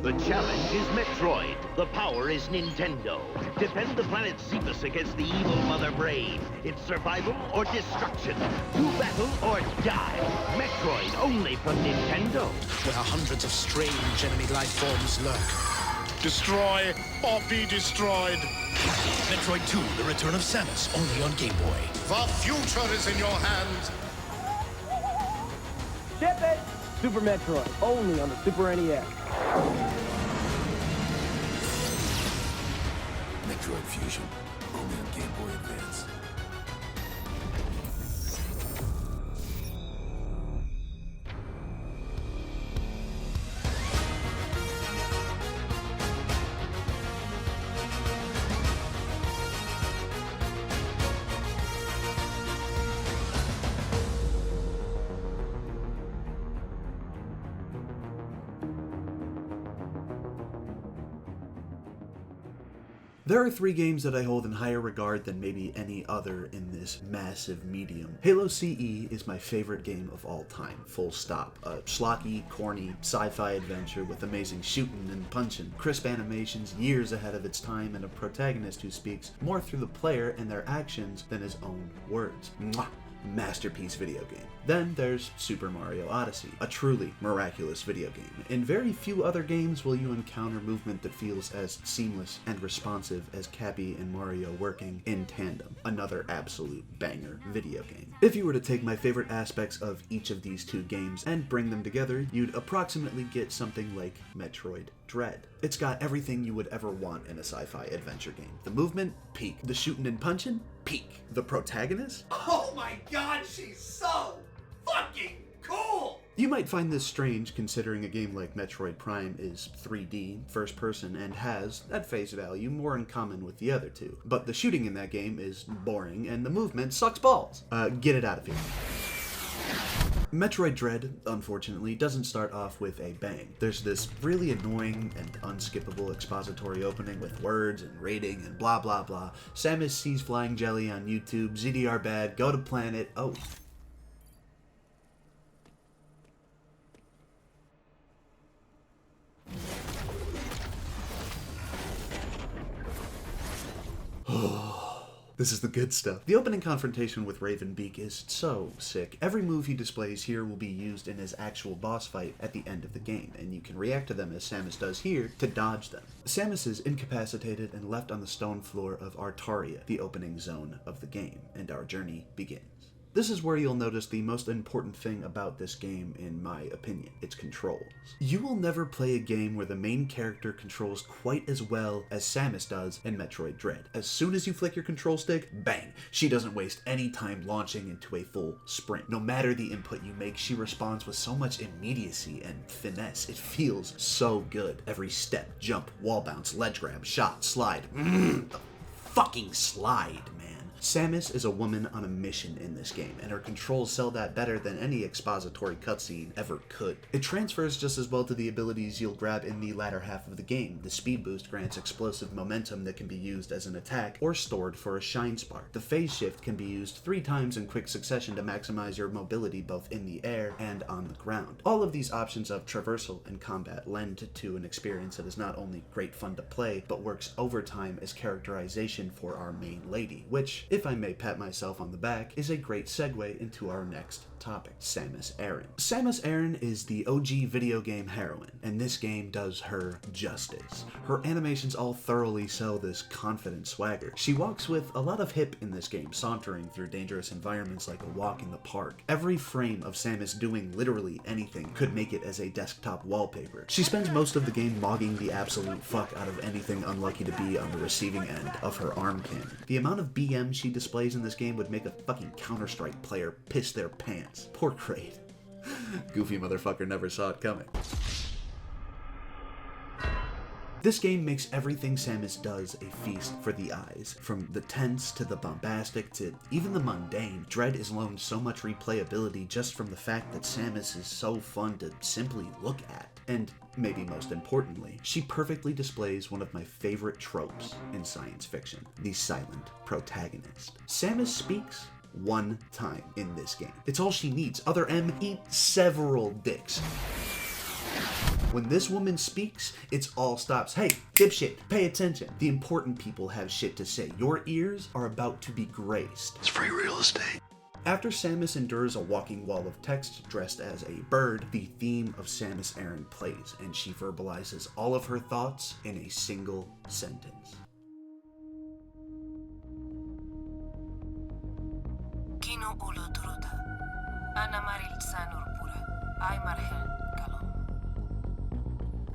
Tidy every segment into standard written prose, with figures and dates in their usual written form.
The challenge is Metroid. The power is Nintendo. Defend the planet Xephus against the evil Mother Brain. It's survival or destruction. Do battle or die. Metroid only from Nintendo. Where hundreds of strange enemy life forms lurk. Destroy or be destroyed. Metroid 2, The Return of Samus, only on Game Boy. The future is in your hands. Ship it! Super Metroid, only on the Super NES. Metroid Fusion, only on Game Boy Advance. There are 3 games that I hold in higher regard than maybe any other in this massive medium. Halo CE is my favorite game of all time, full stop. A schlocky, corny, sci-fi adventure with amazing shooting and punching, crisp animations years ahead of its time, and a protagonist who speaks more through the player and their actions than his own words. Mwah! Masterpiece video game. Then there's Super Mario Odyssey, a truly miraculous video game. In very few other games will you encounter movement that feels as seamless and responsive as Cappy and Mario working in tandem. Another absolute banger video game. If you were to take my favorite aspects of each of these 2 games and bring them together, you'd approximately get something like Metroid Dread. It's got everything you would ever want in a sci-fi adventure game. The movement, peak. The shooting and punching, peak. The protagonist? Oh my god, she's so fucking cool! You might find this strange considering a game like Metroid Prime is 3D, first person, and has, at face value, more in common with the other 2. But the shooting in that game is boring and the movement sucks balls. Get it out of here. Metroid Dread, unfortunately, doesn't start off with a bang. There's this really annoying and unskippable expository opening with words and rating and blah blah blah. Samus sees flying jelly on YouTube, ZDR bad, go to planet, oh. This is the good stuff. The opening confrontation with Raven Beak is so sick. Every move he displays here will be used in his actual boss fight at the end of the game, and you can react to them as Samus does here to dodge them. Samus is incapacitated and left on the stone floor of Artaria, the opening zone of the game, and our journey begins. This is where you'll notice the most important thing about this game, in my opinion, its controls. You will never play a game where the main character controls quite as well as Samus does in Metroid Dread. As soon as you flick your control stick, bang! She doesn't waste any time launching into a full sprint. No matter the input you make, she responds with so much immediacy and finesse. It feels so good. Every step, jump, wall bounce, ledge grab, shot, slide. The fucking slide, man. Samus is a woman on a mission in this game, and her controls sell that better than any expository cutscene ever could. It transfers just as well to the abilities you'll grab in the latter half of the game. The speed boost grants explosive momentum that can be used as an attack or stored for a shine spark. The phase shift can be used 3 times in quick succession to maximize your mobility both in the air and on the ground. All of these options of traversal and combat lend to an experience that is not only great fun to play, but works overtime as characterization for our main lady, which, if I may pat myself on the back, is a great segue into our next topic, Samus Aran. Samus Aran is the OG video game heroine, and this game does her justice. Her animations all thoroughly sell this confident swagger. She walks with a lot of hip in this game, sauntering through dangerous environments like a walk in the park. Every frame of Samus doing literally anything could make it as a desktop wallpaper. She spends most of the game mogging the absolute fuck out of anything unlucky to be on the receiving end of her arm cannon. The amount of BM she displays in this game would make a fucking Counter-Strike player piss their pants. Poor Kraid. Goofy motherfucker never saw it coming. This game makes everything Samus does a feast for the eyes. From the tense to the bombastic to even the mundane, Dread is loaned so much replayability just from the fact that Samus is so fun to simply look at. And maybe most importantly, she perfectly displays one of my favorite tropes in science fiction, the silent protagonist. Samus speaks one time in this game. It's all she needs. Other M eat several dicks. When this woman speaks, it's all stops. Hey, dipshit, pay attention. The important people have shit to say. Your ears are about to be graced. It's free real estate. After Samus endures a walking wall of text dressed as a bird, the theme of Samus Aran plays, and she verbalizes all of her thoughts in a single sentence. Kino ulu turuta. Ana maril sanur pura. Ay marhel kalom.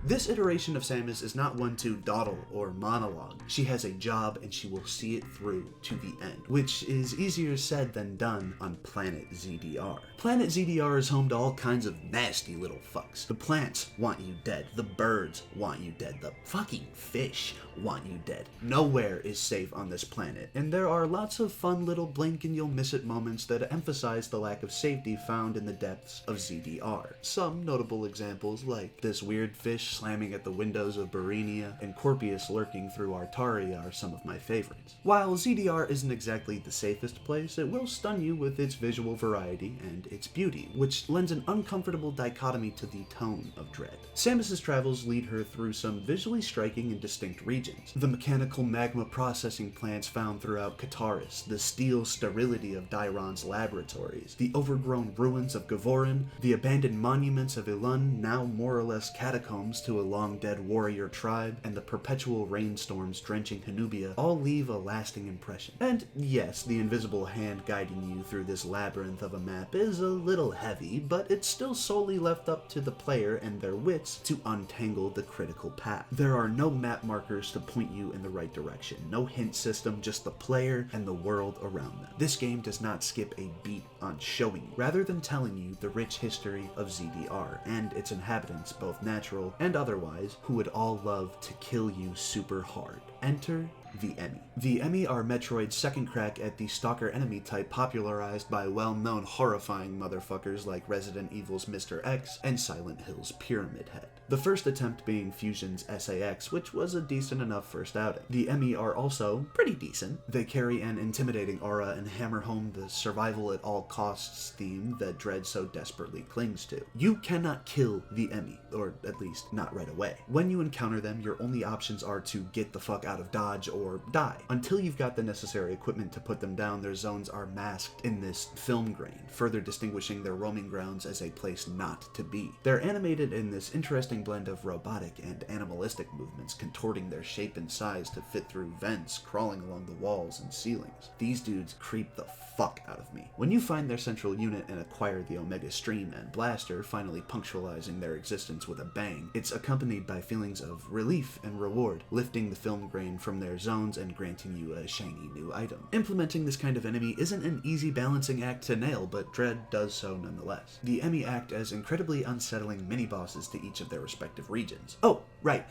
This iteration of Samus is not one to dawdle or monologue. She has a job and she will see it through to the end, which is easier said than done on Planet ZDR. Planet ZDR is home to all kinds of nasty little fucks. The plants want you dead. The birds want you dead. The fucking fish want you dead. Nowhere is safe on this planet, and there are lots of fun little blink and you'll miss it moments that emphasize the lack of safety found in the depths of ZDR. Some notable examples like this weird fish slamming at the windows of Barinia and Corpius lurking through Artaria are some of my favorites. While ZDR isn't exactly the safest place, it will stun you with its visual variety and its beauty, which lends an uncomfortable dichotomy to the tone of Dread. Samus's travels lead her through some visually striking and distinct regions. The mechanical magma processing plants found throughout Kataris, the steel sterility of Dairon's laboratories, the overgrown ruins of Gavorin, the abandoned monuments of Ilun, now more or less catacombs to a long-dead warrior tribe, and the perpetual rainstorms drenching Hanubia all leave a lasting impression. And yes, the invisible hand guiding you through this labyrinth of a map is a little heavy, but it's still solely left up to the player and their wits to untangle the critical path. There are no map markers to point you in the right direction, no hint system, just the player and the world around them. This game does not skip a beat on showing you, rather than telling you the rich history of ZDR and its inhabitants, both natural and otherwise, who would all love to kill you super hard. Enter the E.M.M.I. The E.M.M.I are Metroid's second crack at the stalker enemy type popularized by well-known horrifying motherfuckers like Resident Evil's Mr. X and Silent Hill's Pyramid Head. The first attempt being Fusion's SAX, which was a decent enough first outing. The E.M.M.I are also pretty decent. They carry an intimidating aura and hammer home the survival at all costs theme that Dread so desperately clings to. You cannot kill the E.M.M.I, or at least not right away. When you encounter them, your only options are to get the fuck out of dodge or die. Until you've got the necessary equipment to put them down, their zones are masked in this film grain, further distinguishing their roaming grounds as a place not to be. They're animated in this interesting blend of robotic and animalistic movements, contorting their shape and size to fit through vents, crawling along the walls and ceilings. These dudes creep the fuck out of me. When you find their central unit and acquire the Omega Stream and Blaster, finally punctualizing their existence with a bang, it's accompanied by feelings of relief and reward, lifting the film grain from their zones and granting you a shiny new item. Implementing this kind of enemy isn't an easy balancing act to nail, but Dread does so nonetheless. The E.M.M.I act as incredibly unsettling mini-bosses to each of their respective regions. Oh, right,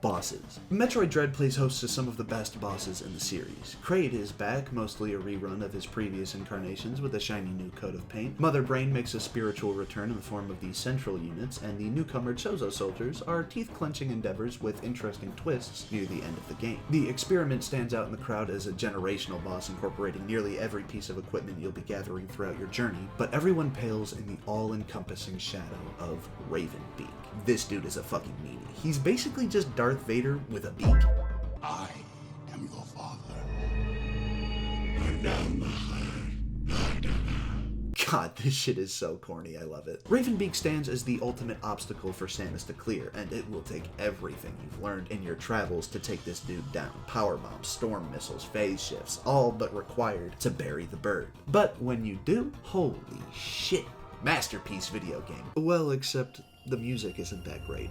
bosses. Metroid Dread plays host to some of the best bosses in the series. Kraid is back, mostly a rerun of his previous incarnations with a shiny new coat of paint. Mother Brain makes a spiritual return in the form of the central units, and the newcomer Chozo soldiers are teeth-clenching endeavors with interesting twists near the end of the game. The Experiment stands out in the crowd as a generational boss incorporating nearly every piece of equipment you'll be gathering throughout your journey, but everyone pales in the all-encompassing shadow of Raven Beak. This dude is a fucking meanie. He's basically just Darth Vader with a beak. I am your father. I am God, this shit is so corny, I love it. Raven Beak stands as the ultimate obstacle for Samus to clear, and it will take everything you've learned in your travels to take this dude down. Power bombs, storm missiles, phase shifts, all but required to bury the bird. But when you do, holy shit. Masterpiece video game. Well, except the music isn't that great.